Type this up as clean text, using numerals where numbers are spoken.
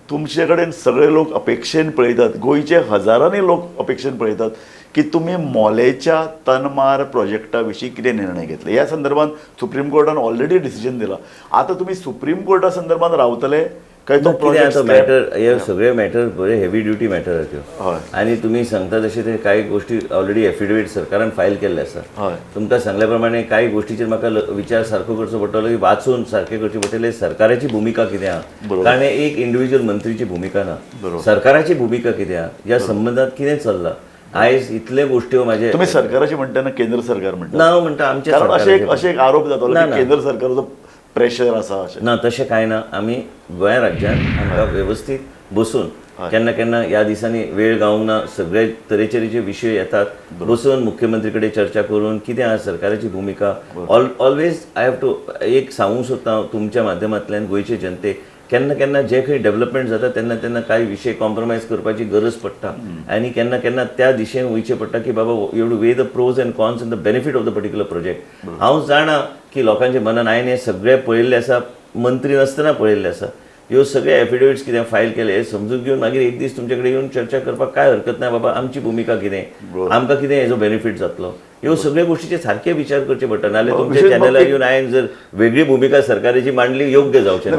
तुमचे कडेन सगळे लोक अपेक्षेन पळयतात, गोंयचे हजारांनी लोक अपेक्षेन पळयतात की तुम्ही मोलेच्या तनमार प्रोजेक्टा विशीं कितें निर्णय घेतले. ह्या संदर्भात सुप्रीम कोर्टान ऑलरेडी डिसिजन दिला. आता तुम्ही सुप्रीम कोर्टा संदर्भात रावतले काय तो प्रोजेक्ट मॅटर हे सगळे मॅटर बरे हेवी ड्युटी मॅटर हय. त्यो आनी तुमी सांगता तशें ते कांय गोष्टी ऑलरेडी एफिडेविट सरकारान फायल केल्ले आसा. हय. तुमकां सांगल्या प्रमाणे कांय गोष्टीचेर म्हाका विचार सारको करचो पडटलो की वाचून सारकें करचें पडटलें सरकाराची भुमिका कितें आहा, कारण एक इंडिव्हिज्युअल मंत्रीची भूमिका ना, सरकाराची भूमिका कितें आहा, ह्या संबंधात कितें चल्लां. आयज इतले गोष्टी म्हाजे तुम्ही सरकाराची म्हणटा ना केंद्र सरकार म्हणटा ना म्हणटा आमच्या कारण अशें एक आरोप जातालो ना, की ना. केंद्र सरकाराचो प्रेशर आसा अशें. ना तशें कांय ना. आमी गोंया राज्यान आमकां वेवस्थीत बसून केन्ना केन्ना ह्या दिसांनी वेळ गावूंक ना, सगळे तरेचे विशय येतात, बसून मुख्यमंत्री कडेन चर्चा करून कितें आहा सरकाराची भूमिका ऑलवेज आय हॅव टू एक सांगूंक सोदता तुमच्या माध्यमांतल्यान गोंयचे जनतेक केन्ना केन्ना जे खंय डेव्हलपमेंट जाता तेन्ना तेन्ना कांय विशय कॉम्प्रोमायज करपाची गरज पडटा आनी केन्ना केन्ना त्या दिशेन वयचें पडटा की बाबा you to weigh the pros and cons and the benefit of the particular project. हांव जाणा की लोकांच्या मनान हांवें हे सगळे पळयल्ले आसा, मंत्री नासतना पळयल्ले आसा. ह्यो सगळे एफिडेविट्स कितें फायल केले हे समजून घेवन मागीर एक दीस तुमचे कडेन येवन चर्चा करपाक काय हरकत ना. बाबा आमची भूमिका कितें, आमकां कितें हेजो बेनिफीट जातलो, ह्यो सगळे गोष्टीचे सारके विचार करचे पडटा. नाल्यार तुमच्या चॅनलार येवन हांवें जर वेगळी भूमिका सरकाराची मांडली योग्य जावचें ना.